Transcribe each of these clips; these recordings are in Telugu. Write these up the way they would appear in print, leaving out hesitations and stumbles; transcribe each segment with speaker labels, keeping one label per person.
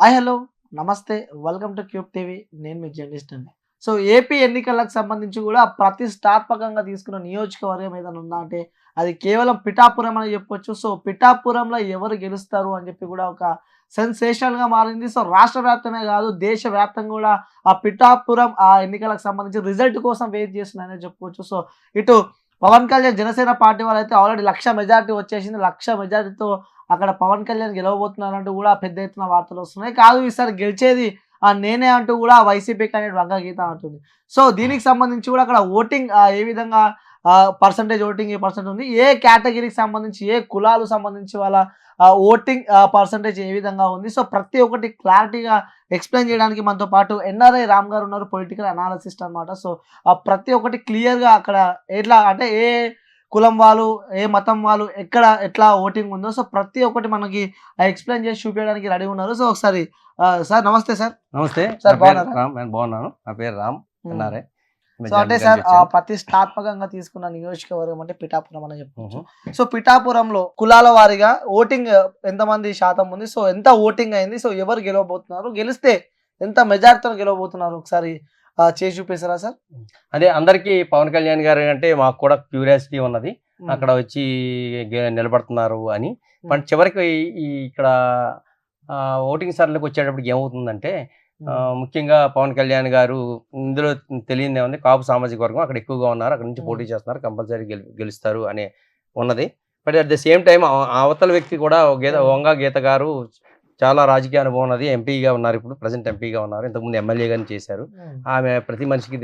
Speaker 1: హాయ్ హలో నమస్తే వెల్కమ్ టు క్యూబ్ టీవీ. నేను మీ జర్నలిస్ట్ అండి. సో ఏపీ ఎన్నికలకు సంబంధించి కూడా ప్రతిష్టాత్మకంగా తీసుకున్న నియోజకవర్గం ఏదైనా ఉందా అంటే అది కేవలం పిఠాపురం అని చెప్పొచ్చు. సో పిఠాపురంలో ఎవరు గెలుస్తారు అని చెప్పి కూడా ఒక సెన్సేషనల్గా మారింది. సో రాష్ట్ర వ్యాప్తమే కాదు దేశవ్యాప్తంగా కూడా ఆ పిఠాపురం ఆ ఎన్నికలకు సంబంధించి రిజల్ట్ కోసం వెయిట్ చేస్తున్నారని చెప్పుకోవచ్చు. సో ఇటు పవన్ కళ్యాణ్ జనసేన పార్టీ వాళ్ళైతే ఆల్రెడీ 1,00,000 మెజారిటీ వచ్చేసింది. 1,00,000 మెజారిటీతో అక్కడ పవన్ కళ్యాణ్ గెలవబోతున్నారంటూ కూడా పెద్ద ఎత్తున వార్తలు వస్తున్నాయి. కాదు ఈసారి గెలిచేది నేనే అంటూ కూడా వైసీపీ క్యాండిడేట్ వంగ గీత అంటుంది. సో దీనికి సంబంధించి కూడా అక్కడ ఓటింగ్ ఏ విధంగా పర్సంటేజ్ ఓటింగ్ ఏ పర్సెంట్ ఉంది, ఏ కేటగిరీకి సంబంధించి ఏ కులాలు సంబంధించి వాళ్ళ ఓటింగ్ పర్సంటేజ్ ఏ విధంగా ఉంది. సో ప్రతి ఒక్కటి క్లారిటీగా ఎక్స్ప్లెయిన్ చేయడానికి మనతో పాటు ఎన్ఆర్ఐ రామ్ గారు ఉన్నారు, పొలిటికల్ అనాలిసిస్ట్ అనమాట. సో ప్రతి ఒక్కటి క్లియర్గా అక్కడ ఎట్లా అంటే ఏ కులం వాళ్ళు ఏ మతం వాళ్ళు ఎక్కడ ఎట్లా ఓటింగ్ ఉందో సో ప్రతి ఒక్కటి మనకి ఎక్స్ప్లెయిన్ చేసి చూపించడానికి రెడీ ఉన్నారు. సో ఒకసారి సార్ నమస్తే సార్.
Speaker 2: నమస్తే
Speaker 1: సార్
Speaker 2: నేను బాగున్నాను. నా పేరు రామ్ ఎన్ఆర్ఐ.
Speaker 1: సో అంటే సార్ ప్రతిష్టాత్మకంగా తీసుకున్న నియోజకవర్గం అంటే పిఠాపురం అని చెప్పవచ్చు. సో పిఠాపురంలో కులాల వారీగా ఓటింగ్ ఎంతమంది శాతం ఉంది, సో ఎంత ఓటింగ్ అయింది, సో ఎవరు గెలవబోతున్నారు, గెలిస్తే ఎంత మెజార్టీతో గెలవబోతున్నారు ఒకసారి చేసి చూపిస్తారా సార్?
Speaker 2: అదే అందరికీ పవన్ కళ్యాణ్ గారు అంటే మాకు కూడా క్యూరియాసిటీ ఉన్నది, అక్కడ వచ్చి నిలబడుతున్నారు అని. బట్ చివరికి ఇక్కడ ఓటింగ్ సర్లకు వచ్చేటప్పటికి ఏమవుతుందంటే ముఖ్యంగా పవన్ కళ్యాణ్ గారు ఇందులో తెలియదే ఉంది, కాపు సామాజిక వర్గం అక్కడ ఎక్కువగా ఉన్నారు, అక్కడ నుంచి పోటీ చేస్తున్నారు, కంపల్సరీ గెలుస్తారు అనే ఉన్నది. But at the same time అవతల వ్యక్తి కూడా వంగ గీత గారు చాలా రాజకీయ అనుభవం ఉన్నది, ఎంపీగా ఉన్నారు, ఇప్పుడు ప్రజెంట్ ఎంపీగా ఉన్నారు, ఇంతకుముందు ఎమ్మెల్యేగాని చేశారు. ఆమె ప్రతి మనిషికి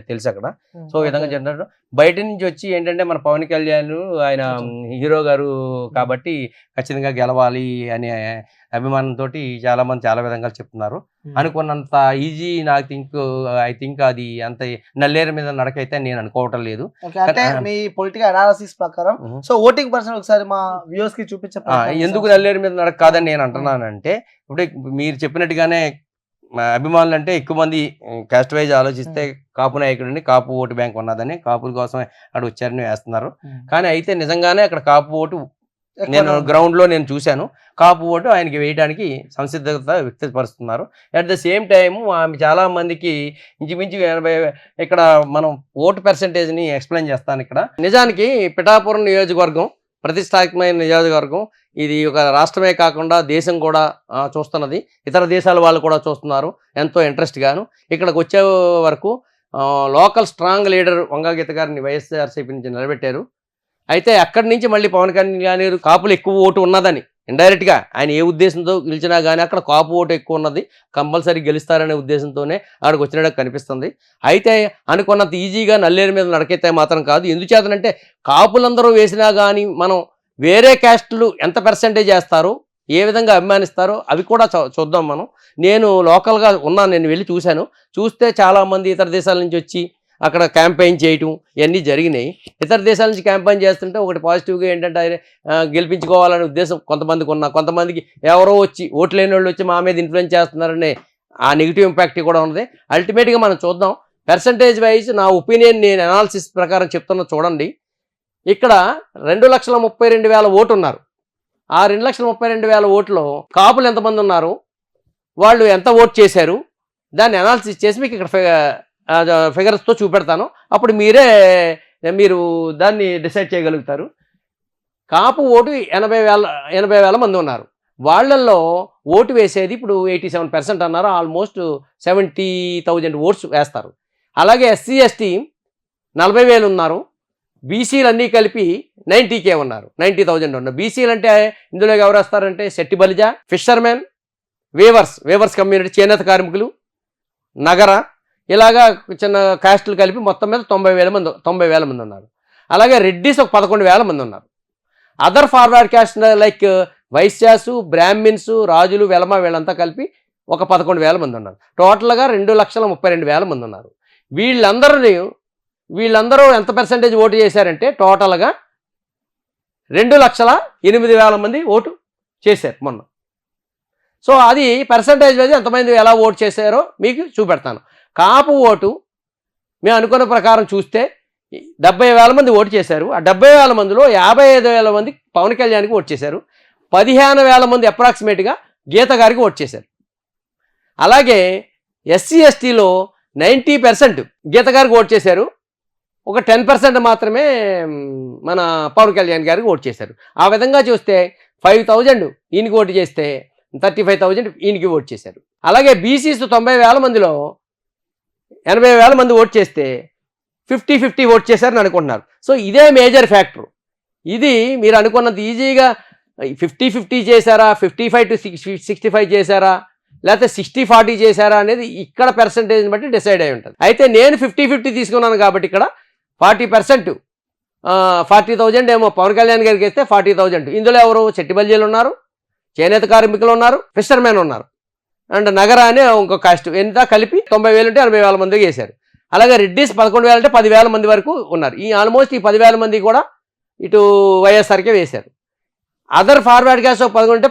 Speaker 2: తెలుసు అక్కడ. సో ఈ విధంగా చెప్తున్నారు. బయట నుంచి వచ్చి ఏంటంటే మన పవన్ కళ్యాణ్ ఆయన హీరో గారు కాబట్టి ఖచ్చితంగా గెలవాలి అనే అభిమానంతో చాలా మంది చాలా విధంగా చెప్తున్నారు. అనుకున్నంత ఈజీ ఐ థింక్ అది అంత నల్లేరు మీద నడకైతే నేను అనుకోవటం లేదు.
Speaker 1: మీ పొలిటికల్ అనాలిసిస్ ప్రకారం సో ఓటింగ్ పర్సెంట్ ఒకసారి మా వ్యూవర్స్ కి చూపించండి.
Speaker 2: ఎందుకు నల్లేరు మీద నడక కాదని నేను అంటున్నానంటే ఇప్పుడు మీరు చెప్పినట్టుగానే అభిమానులు అంటే ఎక్కువ మంది కాస్ట్ వైజ్ ఆలోచిస్తే కాపు నాయకుడిని కాపు ఓటు బ్యాంక్ ఉన్నదని కాపుల కోసం అక్కడ వచ్చారని వేస్తున్నారు. కానీ అయితే నిజంగానే అక్కడ కాపు ఓటు నేను గ్రౌండ్ లో నేను చూశాను, కాపు ఓటు ఆయనకి వేయడానికి సంసిద్ధత వ్యక్తపరుస్తున్నారు. అట్ ద సేమ్ టైము ఆమె చాలా మందికి ఇంచుమించు 80 ఇక్కడ మనం ఓటు పర్సెంటేజ్ని ఎక్స్ప్లెయిన్ చేస్తాను. ఇక్కడ నిజానికి పిఠాపురం నియోజకవర్గం ప్రతిష్టాత్మకమైన నియోజకవర్గం. ఇది ఒక రాష్ట్రమే కాకుండా దేశం కూడా చూస్తున్నది, ఇతర దేశాల వాళ్ళు కూడా చూస్తున్నారు ఎంతో ఇంట్రెస్ట్ గాను. ఇక్కడికి వచ్చే వరకు లోకల్ స్ట్రాంగ్ లీడర్ వంగ గీత గారిని వైఎస్ఆర్సీపీ నుంచి నిలబెట్టారు. అయితే అక్కడి నుంచి మళ్ళీ పవన్ కళ్యాణ్ గారు కాపులు ఎక్కువ ఓటు ఉన్నదని ఇండైరెక్ట్గా ఆయన ఏ ఉద్దేశంతో గెలిచినా కానీ అక్కడ కాపు ఓటు ఎక్కువ ఉన్నది, కంపల్సరీ గెలుస్తారనే ఉద్దేశంతోనే అక్కడికి వచ్చినట్టు కనిపిస్తుంది. అయితే అనుకున్నంత ఈజీగా నల్లేరు మీద నడకైతే మాత్రం కాదు. ఎందుచేతనంటే కాపులందరూ వేసినా కానీ మనం వేరే క్యాస్టులు ఎంత పర్సెంటేజ్ వేస్తారో ఏ విధంగా అభిమానిస్తారో అవి కూడా చూద్దాం మనం. నేను లోకల్గా ఉన్నాను, నేను వెళ్ళి చూస్తే చాలామంది ఇతర దేశాల నుంచి వచ్చి అక్కడ క్యాంపెయిన్ చేయటం ఇవన్నీ జరిగినాయి. ఇతర దేశాల నుంచి క్యాంపెయిన్ చేస్తుంటే ఒకటి పాజిటివ్గా ఏంటంటే గెలిపించుకోవాలనే ఉద్దేశం కొంతమందికి కొంతమందికి ఎవరో వచ్చి ఓట్లు లేని వాళ్ళు వచ్చి మా మీద ఇన్ఫ్లుయెన్స్ చేస్తున్నారనే ఆ నెగిటివ్ ఇంపాక్ట్ కూడా ఉన్నది. అల్టిమేట్గా మనం చూద్దాం. పర్సంటేజ్ వైజ్ నా ఒపీనియన్ నేను అనాలిసిస్ ప్రకారం చెప్తున్నా చూడండి. ఇక్కడ 2,32,000 ఓటు ఉన్నారు. ఆ 2,32,000 ఓట్లో కాపులు ఎంతమంది ఉన్నారు, వాళ్ళు ఎంత ఓట్ చేశారు, దాన్ని అనాలిసిస్ చేసి మీకు ఇక్కడ ఫిగర్స్తో చూపెడతాను. అప్పుడు మీరు దాన్ని డిసైడ్ చేయగలుగుతారు. కాపు ఓటు 80,000 మంది ఉన్నారు. వాళ్ళల్లో ఓటు వేసేది ఇప్పుడు 87% అన్నారు, ఆల్మోస్ట్ 70,000 ఓట్స్ వేస్తారు. అలాగే ఎస్సీ ఎస్టీ 40,000 ఉన్నారు. బీసీలు అన్నీ కలిపి 90K ఉన్నారు, 90,000 ఉన్నారు. బీసీలు అంటే ఇందులో ఎవరు వస్తారంటే Shetty Balija, fishermen, weavers community, చేనేత కార్మికులు, నగర, ఇలాగా చిన్న కాస్టులు కలిపి మొత్తం మీద 90,000 మంది ఉన్నారు. అలాగే రెడ్డిస్ ఒక 11,000 మంది ఉన్నారు. Other forward caste like Vaishyas, Brahmins, రాజులు, వెలమ వీళ్ళంతా కలిపి ఒక 11,000 మంది ఉన్నారు. టోటల్గా 2,32,000 మంది ఉన్నారు. వీళ్ళందరూ ఎంత పర్సెంటేజ్ ఓటు చేశారంటే టోటల్గా 2,08,000 మంది ఓటు చేశారు మొన్న. సో అది పర్సంటేజ్ వైజ్ ఎంతమంది ఎలా ఓటు చేశారో మీకు చూపెడతాను. కాపు ఓటు మేము అనుకున్న ప్రకారం చూస్తే 70,000 మంది ఓటు చేశారు. ఆ 70,000 మందిలో 55,000 మంది పవన్ కళ్యాణ్కి ఓటు చేశారు. 15,000 మంది అప్రాక్సిమేట్గా గీత గారికి ఓటు చేశారు.
Speaker 3: అలాగే ఎస్సీ ఎస్టీలో 90% గీత గారికి ఓట్ చేశారు, ఒక 10% మాత్రమే మన పవన్ కళ్యాణ్ గారికి ఓట్ చేశారు. ఆ విధంగా చూస్తే 5,000 ఈయనకి ఓటు చేస్తే 35,000 ఈయనకి ఓట్ చేశారు. అలాగే బీసీస్ 90,000 మందిలో 80,000 మంది ఓట్ చేస్తే 50-50 ఓట్ చేశారని అనుకుంటున్నారు. సో ఇదే మేజర్ ఫ్యాక్టర్. ఇది మీరు అనుకున్నంత ఈజీగా 50-50 చేశారా, 55-65 చేశారా, లేకపోతే 60-40 చేశారా అనేది ఇక్కడ పర్సంటేజ్ని బట్టి డిసైడ్ అయి ఉంటుంది. అయితే నేను 50-50 తీసుకున్నాను కాబట్టి ఇక్కడ 40%, 40,000 ఏమో పవన్ కళ్యాణ్ గారికి వేస్తే 40,000. ఇందులో ఎవరు? చెట్టిబల్జీలు ఉన్నారు, చేనేత కార్మికులు ఉన్నారు, ఫిషర్మెన్ ఉన్నారు, అండ్ నగర అనే ఇంకో కాస్ట్, ఎంత కలిపి 90,000 ఉంటే 80,000 మందికి వేశారు. అలాగే రెడ్డిస్ 11,000 అంటే 10,000 మంది వరకు ఉన్నారు. ఆల్మోస్ట్ ఈ 10,000 మంది కూడా ఇటు వైఎస్ఆర్కే వేశారు. అదర్ ఫార్వర్డ్ క్యాస్ట్ 11 అంటే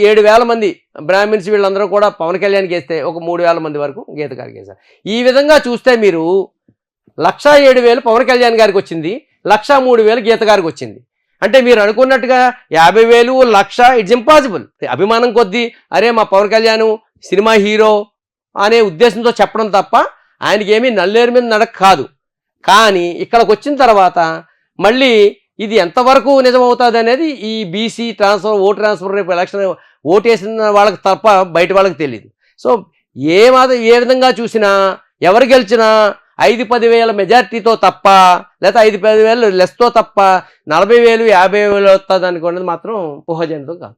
Speaker 3: 7,000 మంది బ్రాహ్మిన్స్ వీళ్ళందరూ కూడా పవన్ కళ్యాణ్కి వేస్తే ఒక 3,000 మంది వరకు గీత గారికి వేశారు. ఈ విధంగా చూస్తే మీరు 1,07,000 పవన్ కళ్యాణ్ గారికి వచ్చింది, 1,03,000 గీత గారికి వచ్చింది. అంటే మీరు అనుకున్నట్టుగా 50,000, 1,00,000 ఇట్స్ ఇంపాసిబుల్. అభిమానం కొద్దీ అరే మా పవన్ కళ్యాణ్ సినిమా హీరో అనే ఉద్దేశంతో చెప్పడం తప్ప ఆయనకి ఏమీ నల్లేరు మీద నడక కాదు. కానీ ఇక్కడికి వచ్చిన తర్వాత మళ్ళీ ఇది ఎంతవరకు నిజమవుతుంది అనేది ఈ బీసీ ట్రాన్స్ఫర్, ఓటు ట్రాన్స్ఫర్, రేపు ఎలక్షన్ ఓటు వేసిన వాళ్ళకి తప్ప బయట వాళ్ళకి తెలియదు. సో ఏ విధంగా చూసినా ఎవరు గెలిచినా 5-10,000 మెజార్టీతో తప్ప, లేకపోతే 5-10,000 లెస్తో తప్ప 40,000, 50,000 వస్తుంది అనుకున్నది మాత్రం ఊహాజనితం కాదు.